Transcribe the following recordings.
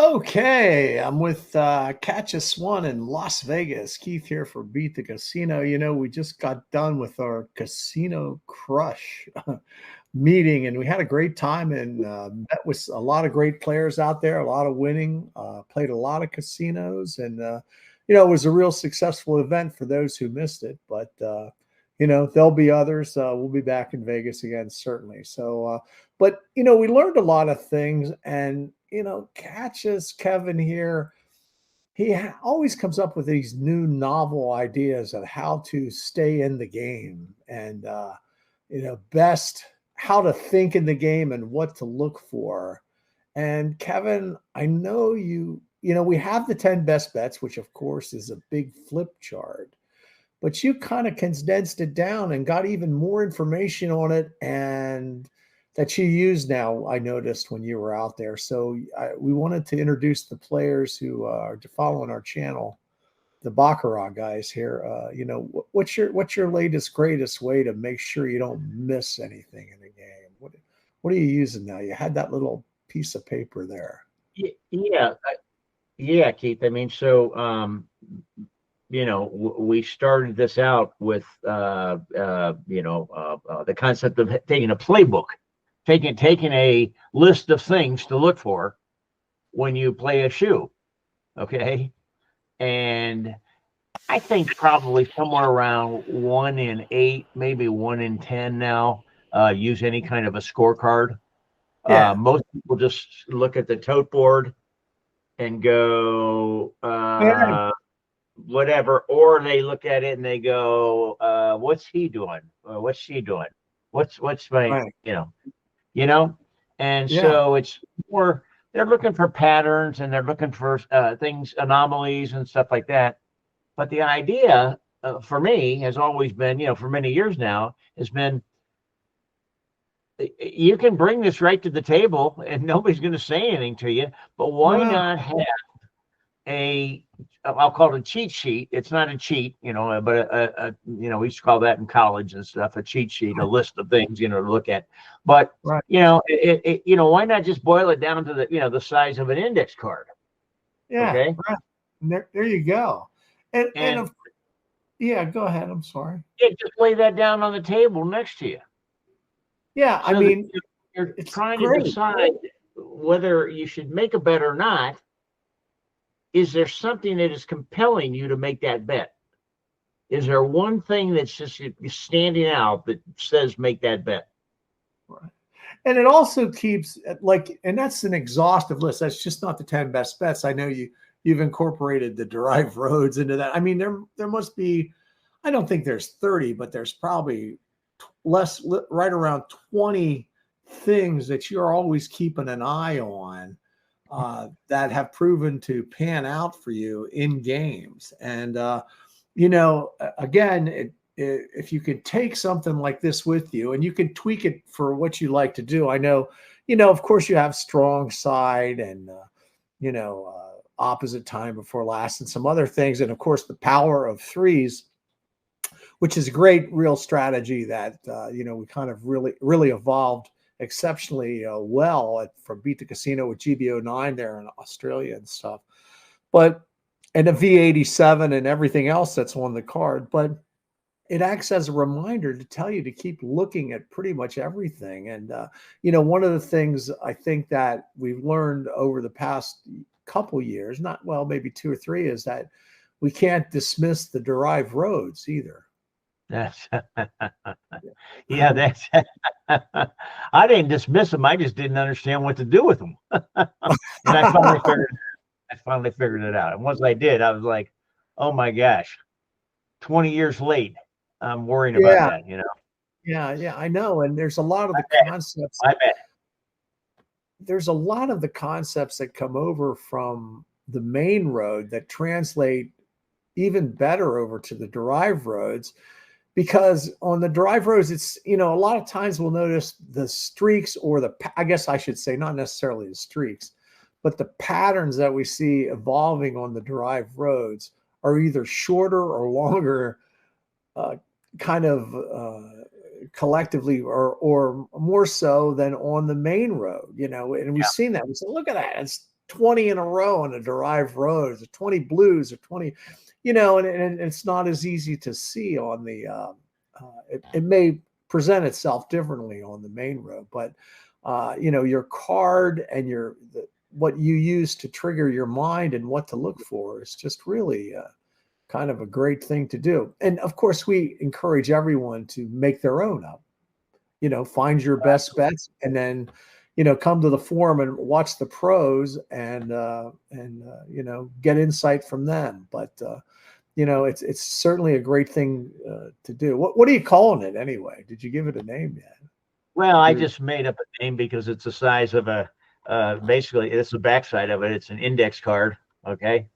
Okay, I'm with Catch a Swan in Las Vegas. Keith here for Beat the Casino. We just got done with our Casino Crush meeting, and we had a great time and met with a lot of great players out there, a lot of winning, played a lot of casinos, and it was a real successful event for those who missed it. But there'll be others. We'll be back in Vegas again, certainly. But we learned a lot of things, and Catches Kevin here. He always comes up with these new novel ideas of how to stay in the game and best how to think in the game and what to look for. And Kevin, I know we have the 10 best bets, which of course is a big flip chart, but you kind of condensed it down and got even more information on it, and that you use now, I noticed when you were out there. So we wanted to introduce the players who are following our channel, the Baccarat guys here. What's your latest, greatest way to make sure you don't miss anything in the game? What are you using now? You had that little piece of paper there. Yeah, Keith. I mean, so we started this out with the concept of taking a playbook, taking a list of things to look for when you play a shoe. Okay. And I think probably somewhere around 1 in 8, maybe 1 in 10 now, use any kind of a scorecard. Yeah. Most people just look at the tote board and go, whatever, or they look at it and they go, what's he doing? What's she doing? What's my, Right. And Yeah. so it's more, they're looking for patterns and they're looking for things, anomalies and stuff like that. But the idea for me has always been, for many years now, has been, you can bring this right to the table and nobody's going to say anything to you, but why not have I'll call it a cheat sheet. It's not a cheat, but we used to call that in college and stuff, a cheat sheet, a list of things, to look at. But, right. Why not just boil it down to the size of an index card? Yeah. Okay. Right. There you go. And yeah, go ahead. I'm sorry. Yeah, just lay that down on the table next to you. Yeah. So I mean, you're trying to decide whether you should make a bet or not. Is there something that is compelling you to make that bet? Is there one thing that's just standing out that says make that bet? Right. And it also keeps and that's an exhaustive list. That's just not the 10 best bets. I know you've incorporated the derived roads into that. I mean, there must be, I don't think there's 30, but there's probably right around 20 things that you're always keeping an eye on. That have proven to pan out for you in games. And, again, if you could take something like this with you and you can tweak it for what you like to do. I know, of course you have strong side and, opposite time before last and some other things. And of course the power of threes, which is a great real strategy that, we kind of really evolved exceptionally well from Beat the Casino with GBO9 there in Australia and stuff, and a V87 and everything else that's on the card. But it acts as a reminder to tell you to keep looking at pretty much everything. And, one of the things I think that we've learned over the past couple years, maybe 2 or 3, is that we can't dismiss the derived roads either. That's that's I didn't dismiss them. I just didn't understand what to do with them. And I finally figured it out. And once I did, I was like, oh my gosh, 20 years late. I'm worrying about that, Yeah, I know. And there's a lot of the concepts. There's a lot of the concepts that come over from the main road that translate even better over to the derived roads. Because on the derived roads, it's, a lot of times we'll notice the streaks or I guess I should say, not necessarily the streaks, but the patterns that we see evolving on the derived roads are either shorter or longer, collectively or more so than on the main road, and we've seen that. We said, look at that. 20 in a row on a derived roads, or 20 blues, or 20, and it's not as easy to see on the, it may present itself differently on the main road, but, your card and what you use to trigger your mind and what to look for is just really kind of a great thing to do. And of course, we encourage everyone to make their own up. Find your best bets, and then, come to the forum and watch the pros and get insight from them. But it's certainly a great thing to do. What are you calling it anyway? Did you give it a name yet? Well, I just made up a name because it's the size of basically it's the backside of it. It's an index card. Okay.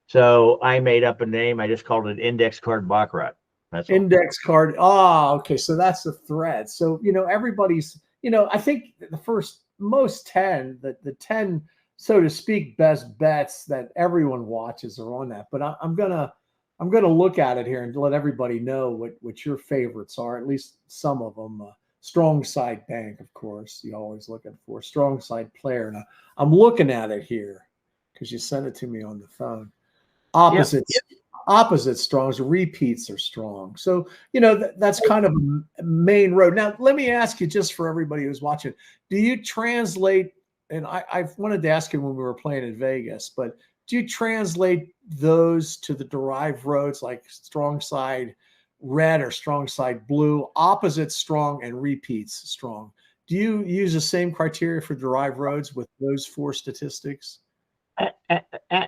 So I made up a name. I just called it index card Baccarat. That's all. Index card. Oh, okay. So that's the thread. So, everybody's, I think most 10, the 10, so to speak, best bets that everyone watches are on that. But I'm going to look at it here and let everybody know what your favorites are, at least some of them. Strong side bank, of course, you're always looking for strong side player. Now I'm looking at it here because you sent it to me on the phone. Opposites strongs, repeats are strong. So, that's kind of a main road. Now, let me ask you, just for everybody who's watching, do you translate, and I wanted to ask you when we were playing in Vegas, but do you translate those to the derived roads, like strong side red or strong side blue, opposites strong and repeats strong? Do you use the same criteria for derived roads with those 4 statistics?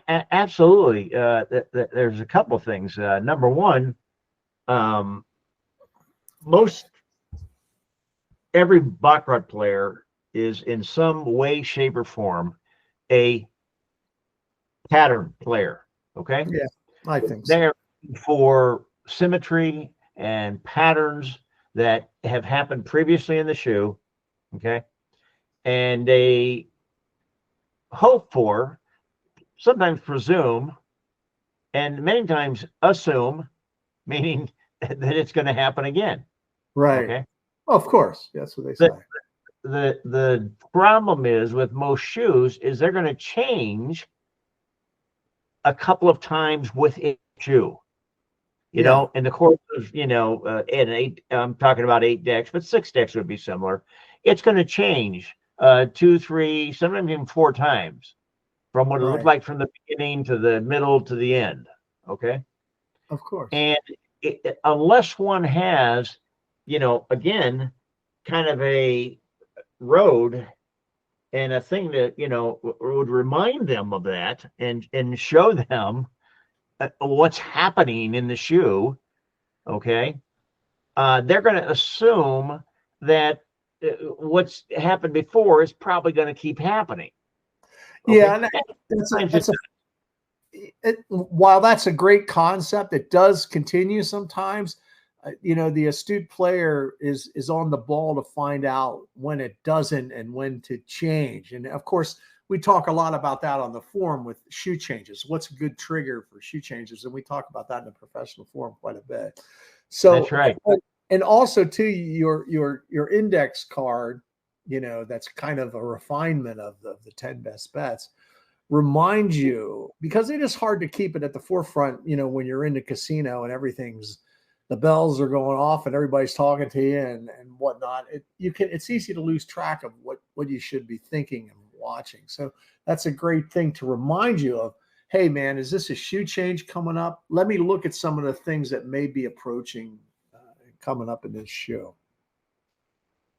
Absolutely. There's a couple things. Number one, every Baccarat player is in some way, shape, or form a pattern player. Okay. Yeah, I think so. They're for symmetry and patterns that have happened previously in the shoe. Okay. And they hope for, sometimes presume, and many times assume, meaning that it's going to happen again. Right. Okay. Oh, of course. That's what they say. The problem is with most shoes is they're going to change a couple of times with a shoe. You know, in the course of, I'm talking about 8 decks, but 6 decks would be similar. It's going to change 2, 3, sometimes even 4 times from what it looked like from the beginning to the middle to the end. Okay. Of course. And unless one has, again, kind of a road and a thing that, would remind them of that and show them what's happening in the shoe, okay, they're going to assume that what's happened before is probably going to keep happening. Okay? Yeah, while that's a great concept, it does continue sometimes. The astute player is on the ball to find out when it doesn't and when to change. And of course, we talk a lot about that on the forum with shoe changes. What's a good trigger for shoe changes? And we talk about that in the professional forum quite a bit. So that's right. And also too, your index card, that's kind of a refinement of the 10 best bets, reminds you, because it is hard to keep it at the forefront, when you're in the casino and the bells are going off and everybody's talking to you and whatnot. It's easy to lose track of what you should be thinking and watching. So that's a great thing to remind you of. Hey man, is this a shoe change coming up? Let me look at some of the things that may be approaching coming up in this shoe.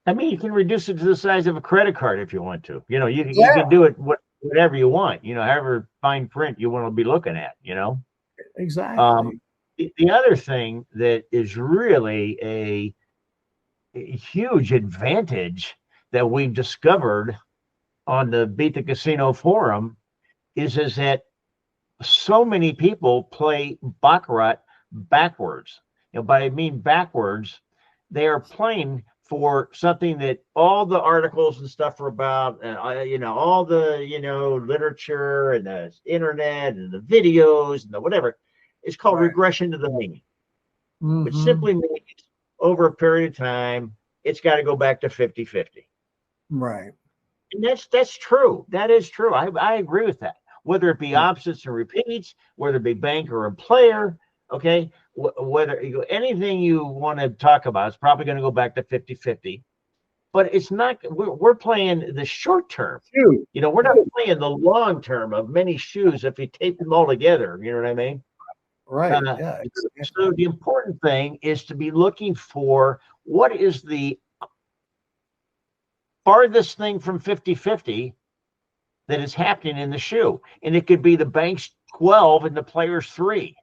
I mean, you can reduce it to the size of a credit card if you want to. You can do it whatever you want. However fine print you want to be looking at. Exactly. The other thing that is really a huge advantage that we've discovered on the Beat the Casino forum is that so many people play Baccarat backwards. By I mean backwards, they are playing for something that all the articles and stuff are about, all the, literature and the internet and the videos and the whatever. It's called regression to the mean, which simply means over a period of time, it's got to go back to 50-50. Right. And that's true. That is true. I agree with that. Whether it be Yeah. opposites and repeats, whether it be banker and player, okay, whether anything you want to talk about, it's probably going to go back to 50-50. But it's not. We're playing the short term. Shoot. We're not playing the long term of many shoes if you tape them all together. You know what I mean? Right. Yeah. So the important thing is to be looking for what is the farthest thing from 50-50 that is happening in the shoe. And it could be the bank's 12 and the player's 3.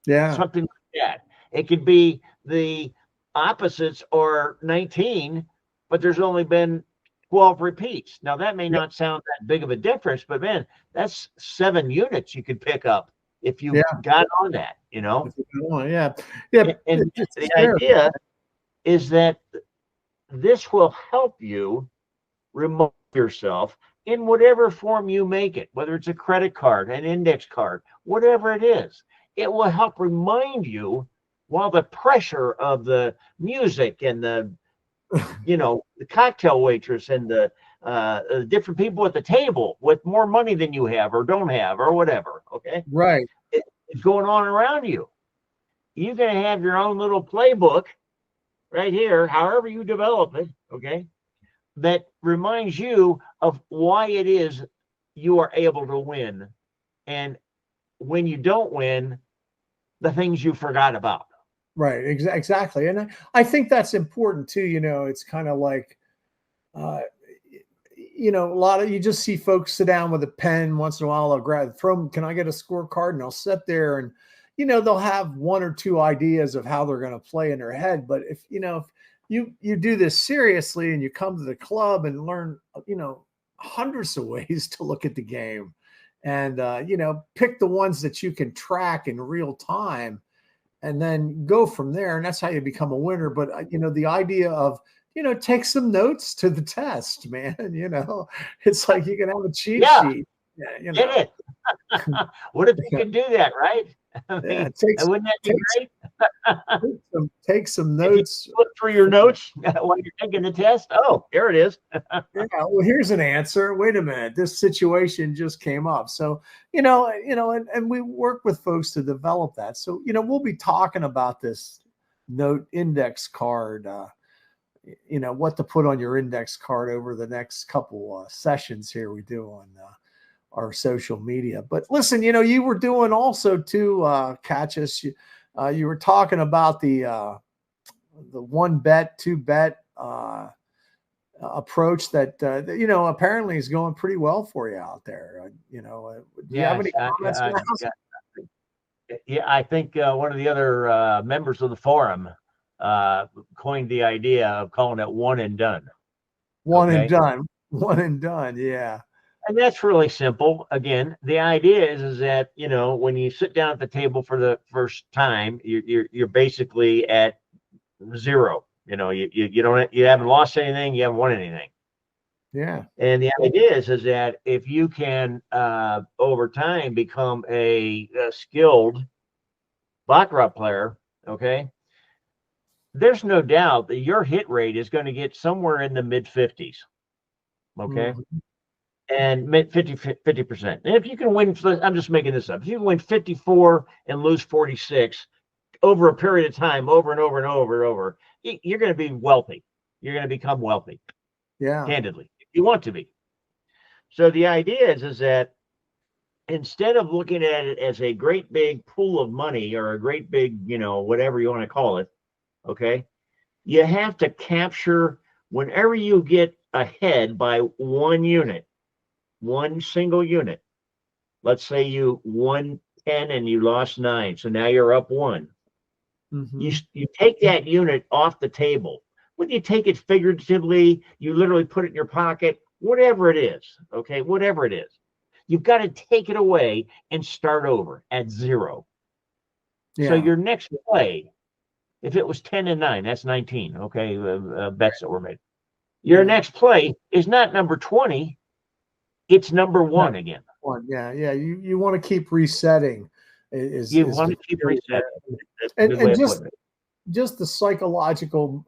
Yeah. Something like that. It could be the opposites or 19, but there's only been 12 repeats. Now, that may not sound that big of a difference, but man, that's 7 units you could pick up if you got on that, Yeah. Yeah. And the idea is that this will help you remind yourself in whatever form you make it, whether it's a credit card, an index card, whatever it is. It will help remind you while the pressure of the music and the cocktail waitress and the different people at the table with more money than you have or don't have or whatever, okay? Right. It's going on around you. You're going to have your own little playbook right here, however you develop it, okay, that reminds you of why it is you are able to win. And when you don't win, the things you forgot about. Right. Exactly. And I think that's important too. It's kind of like, a lot of, you just see folks sit down with a pen once in a while. They'll can I get a scorecard? And they'll sit there and, they'll have 1 or 2 ideas of how they're going to play in their head. But if you do this seriously and you come to the club and learn, hundreds of ways to look at the game and, pick the ones that you can track in real time and then go from there. And that's how you become a winner. But, the idea of, take some notes to the test, man. It's like you can have a cheat sheet. Yeah, Get it. What if you can do that, right? I mean, wouldn't that be great? Take some notes. Look through your notes while you're taking the test. Oh, here it is. Well, here's an answer. Wait a minute. This situation just came up. So, and we work with folks to develop that. So, we'll be talking about this note index card, what to put on your index card over the next couple sessions here we do on our social media. But listen, you were doing also too, Catches. You were talking about the 1 bet, 2 bet approach that apparently is going pretty well for you out there. Do you have any comments? I think one of the other members of the forum coined the idea of calling it 1 and done. One and done. Yeah. And that's really simple. Again, the idea is that, when you sit down at the table for the first time, you're basically at 0. You haven't lost anything, you haven't won anything. Yeah. And the idea is that if you can over time become a skilled Baccarat player, okay, there's no doubt that your hit rate is going to get somewhere in the mid 50s. Okay. Mm-hmm. And 50%. And if you can win, I'm just making this up. If you can win 54 and lose 46 over a period of time, over and over and over and over, you're going to be wealthy. You're going to become wealthy. Yeah. Candidly, if you want to be. So the idea is that instead of looking at it as a great big pool of money or a great big, whatever you want to call it, okay, you have to capture whenever you get ahead by 1 unit. 1 single unit. Let's say you won 10 and you lost 9. So now you're up 1. Mm-hmm. You take that unit off the table. Whether you take it figuratively, you literally put it in your pocket, whatever it is. Okay, whatever it is. You've got to take it away and start over at 0. Yeah. So your next play, if it was 10 and 9, that's 19. Okay, bets that were made. Your next play is not number 20. It's number 1 again. Yeah. You want to keep resetting. You want to keep resetting. And just the psychological.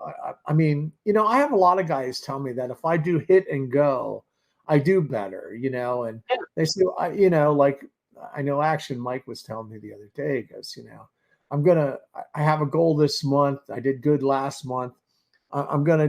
I mean, I have a lot of guys tell me that if I do hit and go, I do better, and Yeah. they say, like I know Action Mike was telling me the other day, he goes, I have a goal this month. I did good last month. I'm gonna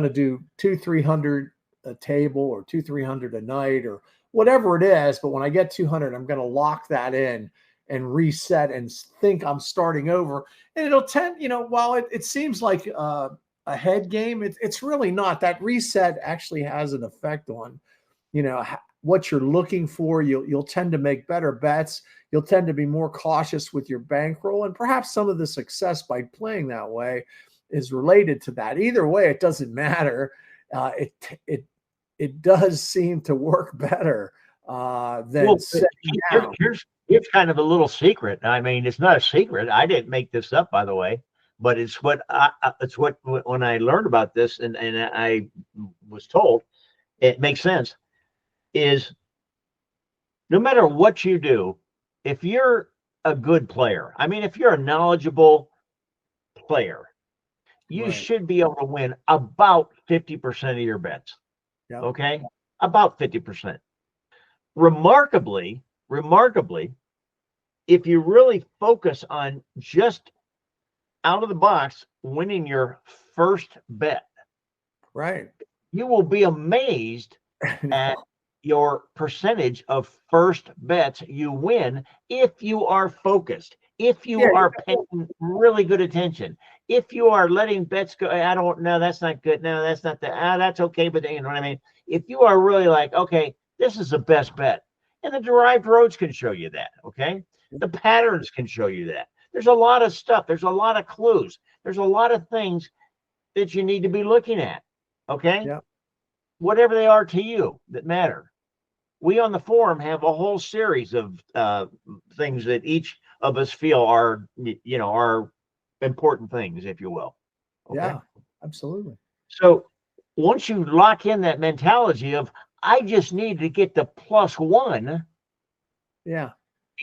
do 200-300 a table or 200-300 a night or whatever it is. But when I get 200, I'm gonna lock that in and reset and think I'm starting over. And it'll tend, while it seems like a head game, it's really not. That reset actually has an effect on, what you're looking for. You'll tend to make better bets. You'll tend to be more cautious with your bankroll, and perhaps some of the success by playing that way is related to that. Either way, it doesn't matter. It does seem to work better than setting down. Here's kind of a little secret. I mean, it's not a secret. I didn't make this up, by the way, but it's what when I learned about this and I was told, it makes sense. Is no matter what you do, if you're a good player, I mean, if you're a knowledgeable player, you Right. should be able to win about 50% of your bets. Yep. Okay, about 50%. Remarkably, if you really focus on just out of the box winning your first bet, Right. you will be amazed at your percentage of first bets you win if you are focused, if you are paying really good attention, if you are letting bets go. I don't know, that's not good. No, that's not that. That's okay, but you know what I mean? If you are really like, okay, this is the best bet, and the derived roads can show you that, okay? The patterns can show you that. There's a lot of stuff. There's a lot of clues. There's a lot of things that you need to be looking at, okay? Yep. Whatever they are to you that matter. We on the forum have a whole series of things that each of us feel are, are important things, if you will. Okay? Yeah, absolutely. So once you lock in that mentality of, I just need to get the +1, Yeah.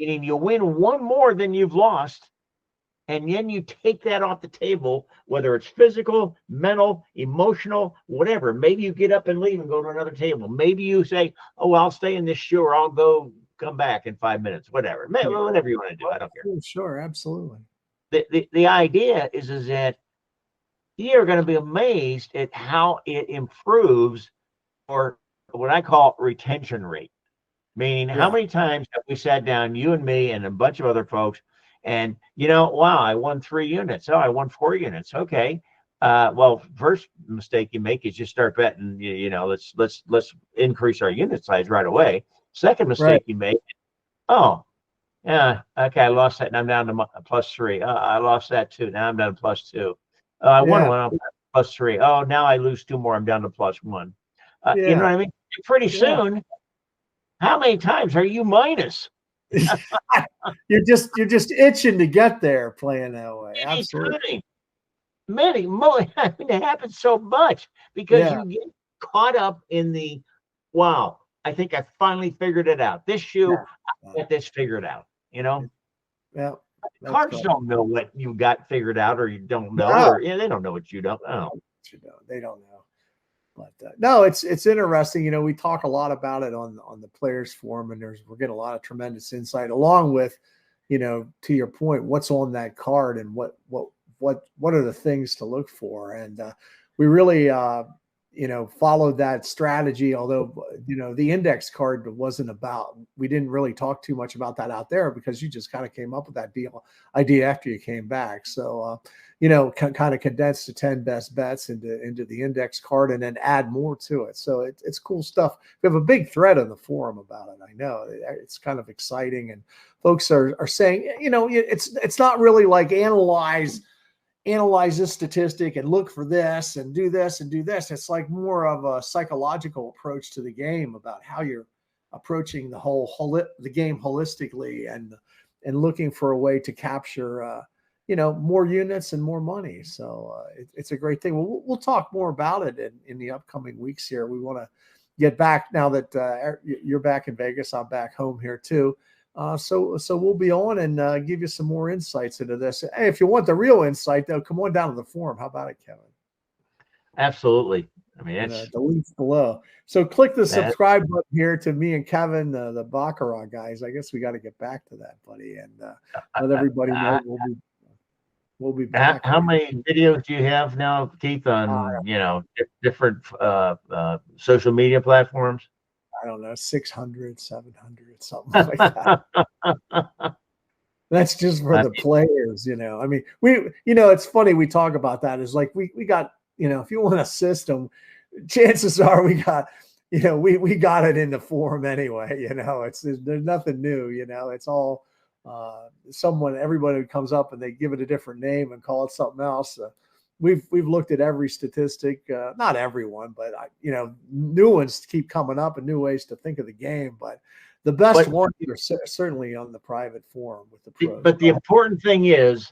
meaning you win one more than you've lost, and then you take that off the table, whether it's physical, mental, emotional, whatever. Maybe you get up and leave and go to another table. Maybe you say, oh, I'll stay in this shoe, or I'll come back in 5 minutes, whatever. Maybe, whatever you want to do. I don't care. Sure, absolutely. The idea is that you're going to be amazed at how it improves, or what I call retention rate. Meaning, how many times have we sat down, you and me and a bunch of other folks, and wow, I won 3 units. Oh, I won 4 units. Okay. Well, first mistake you make is just start betting. Let's increase our unit size right away. Second mistake you make, oh, yeah, okay, I lost that, and I'm down to +3. I lost that too. Now I'm down to +2. I won one, I'm +3. Oh, now I lose 2 more. I'm down to +1. You know what I mean? Pretty soon, how many times are you minus? You're just itching to get there playing that way. Absolutely. Many more. I mean, it happens so much because you get caught up in the, wow, I think I finally figured it out. This shoe, I got this figured out, Yeah. Cards don't know what you got figured out, or you don't know, or they don't know what you don't know. They don't know. But no, it's interesting. We talk a lot about it on the players forum, and we're getting a lot of tremendous insight, along with, to your point, what's on that card and what are the things to look for. And we really followed that strategy. Although the index card wasn't about. We didn't really talk too much about that out there because you just kind of came up with that idea after you came back. So kind of condensed the 10 best bets into the index card and then add more to it. So it's cool stuff. We have a big thread on the forum about it. I know it's kind of exciting, and folks are saying, it's not really like analyze this statistic and look for this and do this and do this. It's like more of a psychological approach to the game about how you're approaching the game holistically and looking for a way to capture more units and more money. So it's a great thing. We'll talk more about it in the upcoming weeks here. We want to get back now that you're back in Vegas. I'm back home here too. So we'll be on and give you some more insights into this. Hey, if you want the real insight, though, come on down to the forum. How about it, Kevin? Absolutely. I mean, that's the links below. So click the that. subscribe button here to me and Kevin, the Baccarat guys. I guess we got to get back to that, buddy, and let everybody know we'll be back. How many videos do you have now, Keith, on different social media platforms? I don't know, 600, 700, something like that. That's just for the players, I mean, it's funny we talk about that. It's like we got, if you want a system, chances are we got, we got it in the forum anyway. There's nothing new. It's all everybody comes up and they give it a different name and call it something else. We've looked at every statistic, not everyone, but new ones keep coming up and new ways to think of the game. But the best ones are certainly on the private forum with the pros. But the important thing is